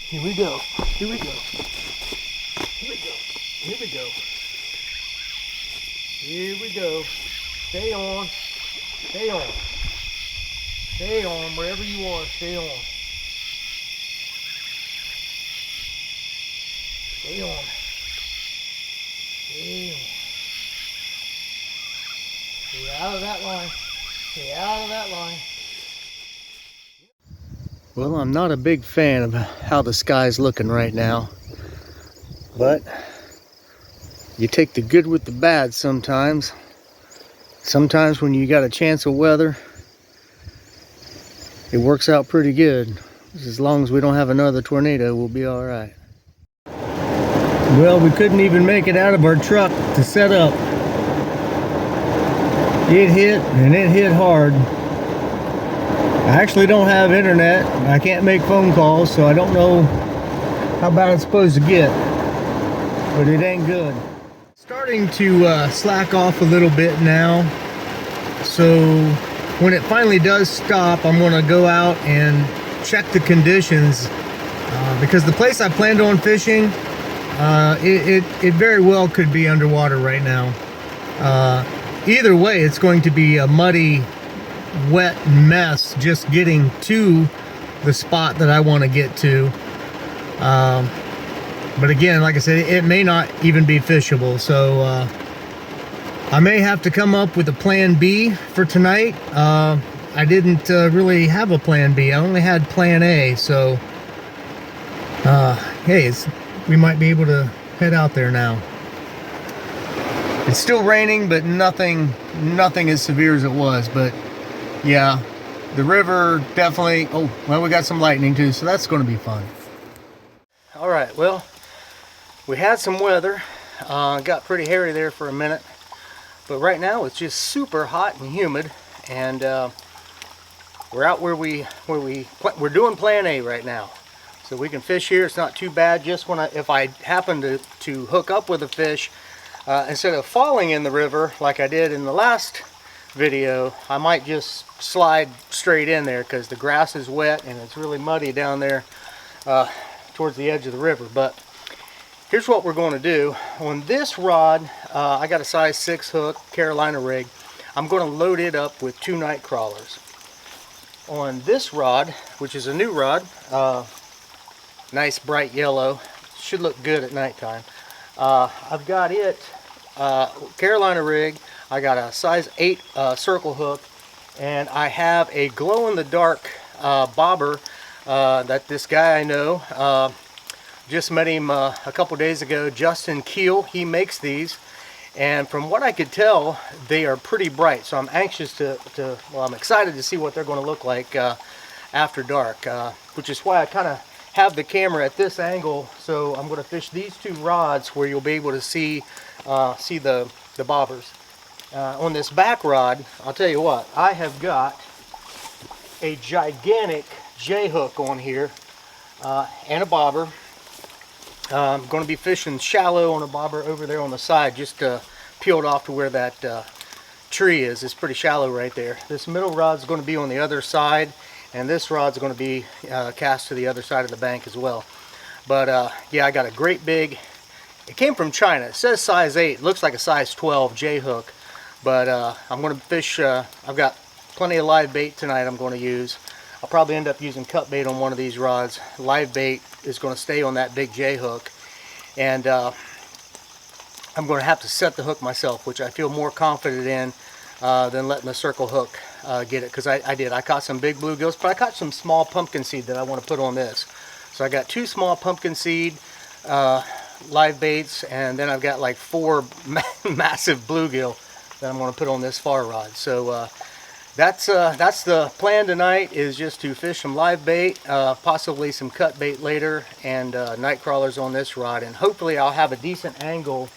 Here we go. Here we go. Here we go. Here we go. Here we go. Stay on. Stay on. Stay on. Wherever you are, stay on. Stay on. Stay on. Stay out of that line. Stay out of that line. Well, I'm not a big fan of how the sky's looking right now, but you take the good with the bad sometimes. Sometimes when you got a chance of weather, it works out pretty good. As long as we don't have another tornado, we'll be all right. Well, we couldn't even make it out of our truck to set up. It hit, and it hit hard. I actually don't have internet. I can't make phone calls, so I don't know how bad it's supposed to get, but it ain't good. Starting to slack off a little bit now, so when it finally does stop, I'm going to go out and check the conditions, because the place I planned on fishing, it very well could be underwater right now. Either way, it's going to be a muddy, wet mess just getting to the spot that I want to get to. But again, like I said, it may not even be fishable, so I may have to come up with a plan B for tonight. I didn't really have a plan B. I only had plan A, so hey, we might be able to head out there now. It's still raining, but nothing as severe as it was. But yeah, the river definitely, oh, well, we got some lightning too, so that's going to be fun. All right, well, we had some weather. Got pretty hairy there for a minute. But right now it's just super hot and humid, and we're out we're doing plan A right now. So we can fish here. It's not too bad. Just if I happen to hook up with a fish, instead of falling in the river like I did in the last video, I might just slide straight in there because the grass is wet and it's really muddy down there towards the edge of the river. But here's what we're going to do. On this rod, I got a size 6 hook, Carolina rig. I'm going to load it up with 2 night crawlers. On this rod, which is a new rod, nice bright yellow, should look good at nighttime. I've got it, Carolina rig. I got a size 8 circle hook, and I have a glow-in-the-dark bobber that this guy I know, just met him a couple days ago, Justin Keel. He makes these, and from what I could tell, they are pretty bright. So I'm anxious well, I'm excited to see what they're going to look like after dark, which is why I kind of have the camera at this angle. So I'm going to fish these 2 rods where you'll be able to see the bobbers. On this back rod, I'll tell you what, I have got a gigantic J-hook on here and a bobber. I'm going to be fishing shallow on a bobber over there on the side, just peeled off to where that tree is. It's pretty shallow right there. This middle rod is going to be on the other side, and this rod's going to be cast to the other side of the bank as well. But yeah, I got a great big, it came from China. It says size 8. It looks like a size 12 J-hook. But I'm going to fish, I've got plenty of live bait tonight I'm going to use. I'll probably end up using cut bait on one of these rods. Live bait is going to stay on that big J-hook. And I'm going to have to set the hook myself, which I feel more confident in than letting the circle hook get it. Because I caught some big bluegills, but I caught some small pumpkin seed that I want to put on this. So I got 2 small pumpkin seed live baits, and then I've got like 4 massive bluegill that I'm going to put on this far rod. So that's the plan tonight, is just to fish some live bait, possibly some cut bait later, and night crawlers on this rod. And hopefully I'll have a decent angle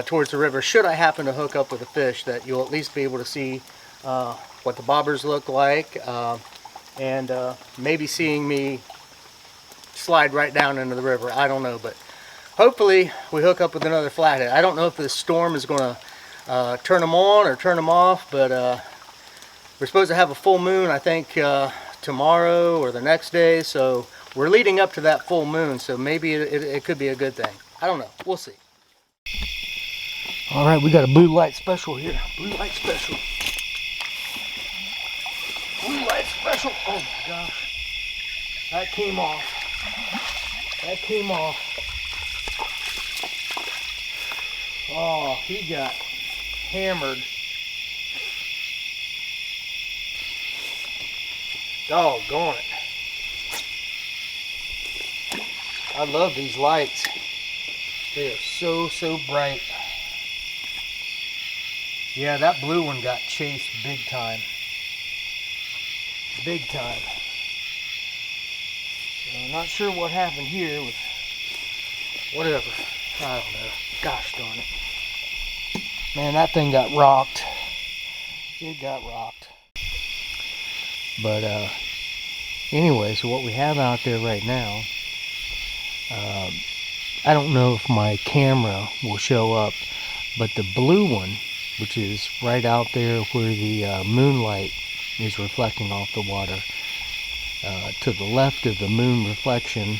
towards the river should I happen to hook up with a fish, that you'll at least be able to see what the bobbers look like, and maybe seeing me slide right down into the river. I don't know, but hopefully we hook up with another flathead. I don't know if this storm is going to turn them on or turn them off, but we're supposed to have a full moon, I think, tomorrow or the next day, so we're leading up to that full moon, so maybe it could be a good thing. I don't know. We'll see. All right, we got a blue light special here. Blue light special. Blue light special. Oh my gosh. That came off. That came off. Oh, he got hammered. Doggone it. I love these lights. They are so bright. Yeah, that blue one got chased big time. Big time. So I'm not sure what happened here with whatever. I don't know. Gosh darn it. Man, that thing got rocked. It got rocked. But anyway, so what we have out there right now, I don't know if my camera will show up, but the blue one, which is right out there where the moonlight is reflecting off the water, to the left of the moon reflection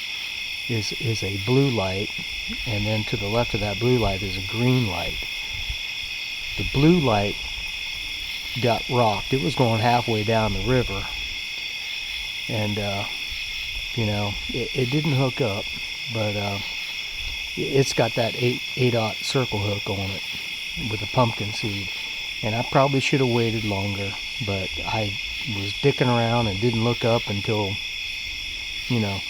is a blue light, and then to the left of that blue light is a green light. The blue light got rocked. It was going halfway down the river, and you know, it didn't hook up, but it's got that 8/0 circle hook on it with a pumpkin seed, and I probably should have waited longer, but I was dicking around and didn't look up until, you know,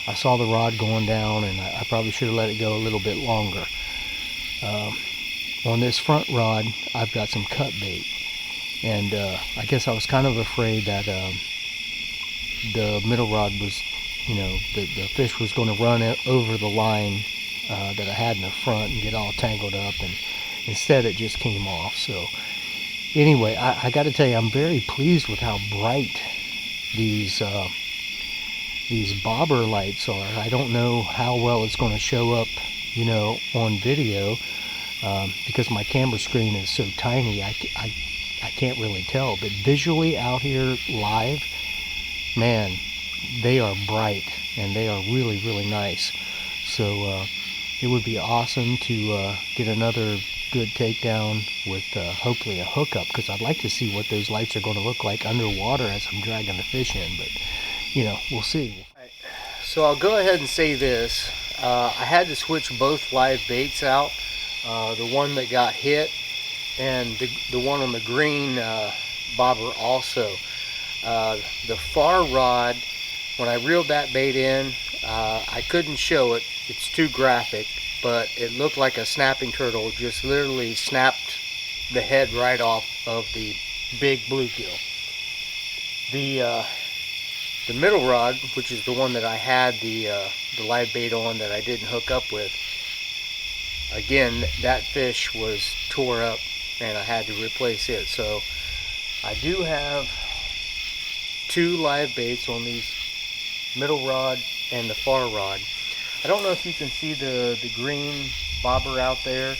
I saw the rod going down, and I probably should have let it go a little bit longer. On this front rod, I've got some cut bait, and I guess I was kind of afraid that the middle rod was, you know, the fish was going to run over the line that I had in the front and get all tangled up, and instead it just came off. So anyway, I got to tell you, I'm very pleased with how bright these bobber lights are. I don't know how well it's going to show up, you know, on video, because my camera screen is so tiny. I can't really tell, but visually out here live, man, they are bright and they are really nice. So it would be awesome to get another good takedown with hopefully a hookup, because I'd like to see what those lights are going to look like underwater as I'm dragging the fish in, but you know, we'll see. Right. So I'll go ahead and say this. I had to switch both live baits out, the one that got hit and the one on the green bobber also. The far rod, when I reeled that bait in, I couldn't show it, it's too graphic, but it looked like a snapping turtle just literally snapped the head right off of the big bluegill. The middle rod, which is the one that I had the live bait on that I didn't hook up with, again, that fish was tore up and I had to replace it. So I do have two live baits on these middle rod and the far rod. I don't know if you can see the green bobber out there.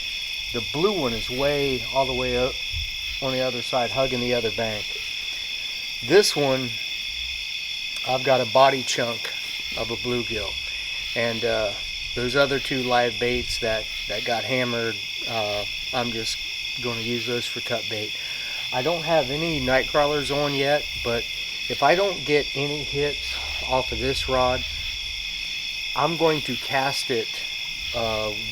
The blue one is way all the way up on the other side, hugging the other bank. This one, I've got a body chunk of a bluegill, and those other two live baits that got hammered, I'm just going to use those for cut bait. I don't have any night crawlers on yet, but if I don't get any hits off of this rod, I'm going to cast it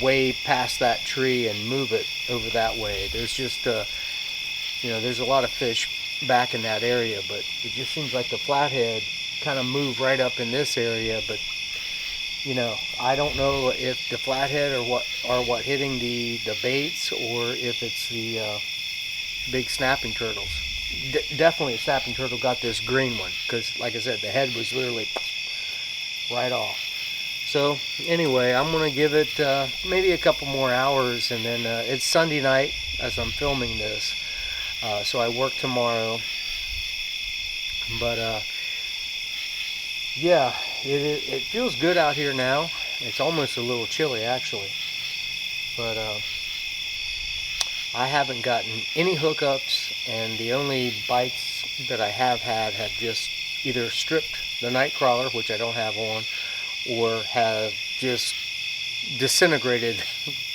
way past that tree and move it over that way. There's just you know, there's a lot of fish back in that area, but it just seems like the flathead kind of moved right up in this area. But you know, I don't know if the flathead or what hitting the baits, or if it's the big snapping turtles. Definitely a snapping turtle got this green one, because like I said, the head was literally right off. So anyway, I'm going to give it maybe a couple more hours, and then it's Sunday night as I'm filming this, so I work tomorrow. But yeah, it feels good out here now. It's almost a little chilly actually, but I haven't gotten any hookups, and the only bites that I have had have just either stripped the night crawler, which I don't have on, or have just disintegrated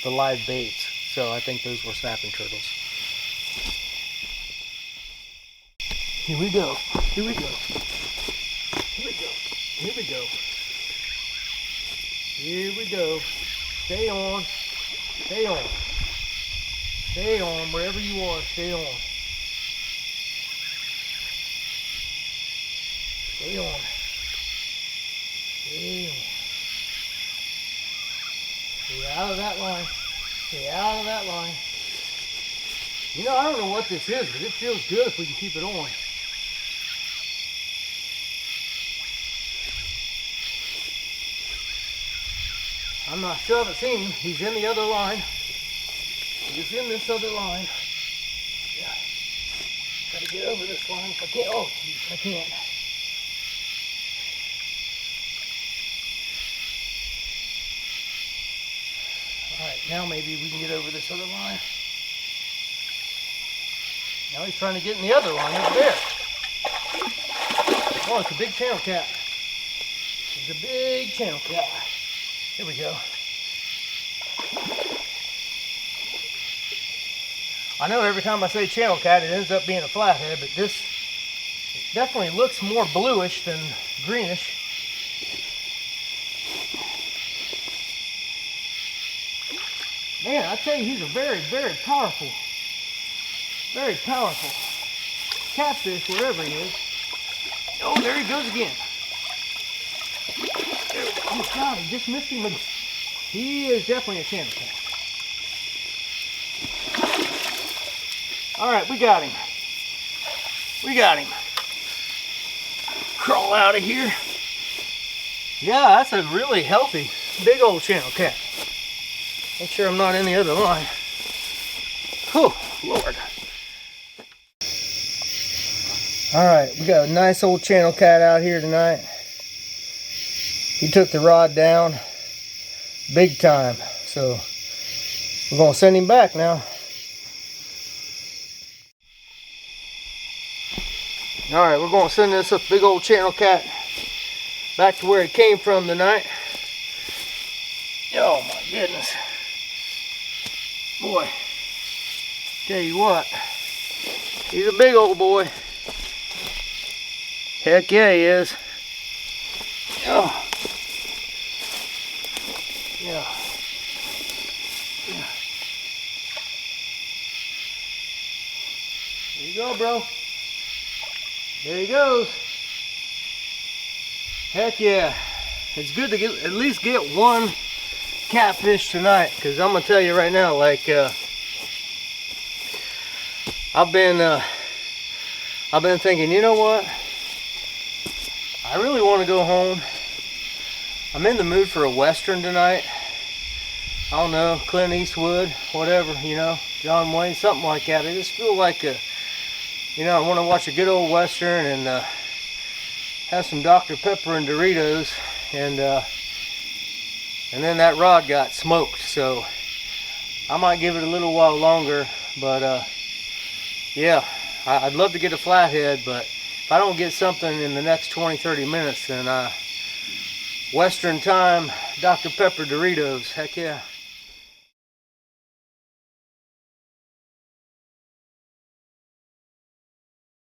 the live baits. So I think those were snapping turtles. Here we go. Here we go. Here we go. Here we go. Here we go. Stay on. Stay on. Stay on. Wherever you are, stay on. Stay on. Stay on. Stay out of that line. Stay out of that line. You know, I don't know what this is, but it feels good if we can keep it on. I'm not sure, I haven't seen him. He's in the other line. He's in this other line. Yeah. Gotta get over this line if I can't. Oh, geez, I can't. Alright, now maybe we can get over this other line. Now he's trying to get in the other line over there. Oh, it's a big channel cat. It's a big channel cat. Here we go. I know every time I say channel cat, it ends up being a flathead, but this definitely looks more bluish than greenish. Man, I tell you, he's a very, very powerful catfish, wherever he is. Oh, there he goes again. Oh God, he just missed him. He is definitely a channel cat. All right, we got him. We got him. Crawl out of here. Yeah, that's a really healthy, big old channel cat. Make sure I'm not in the other line. Oh, Lord. All right, we got a nice old channel cat out here tonight. He took the rod down big time, so we're gonna send him back now. All right, we're gonna send this big old channel cat back to where it came from tonight. Oh my goodness. Boy, tell you what, he's a big old boy. Heck yeah, he is. Oh. Yeah. Yeah. There you go, bro. There he goes. Heck yeah. It's good to at least get one catfish tonight, because I'm gonna tell you right now, like I've been thinking, you know what, I really want to go home. I'm in the mood for a western tonight. I don't know, Clint Eastwood, whatever, you know, John Wayne, something like that. I just feel like you know, I want to watch a good old western and have some Dr. Pepper and Doritos, and then that rod got smoked, so I might give it a little while longer. But yeah, I'd love to get a flathead, but if I don't get something in the next 20-30 minutes, then western time, Dr. Pepper Doritos, heck yeah.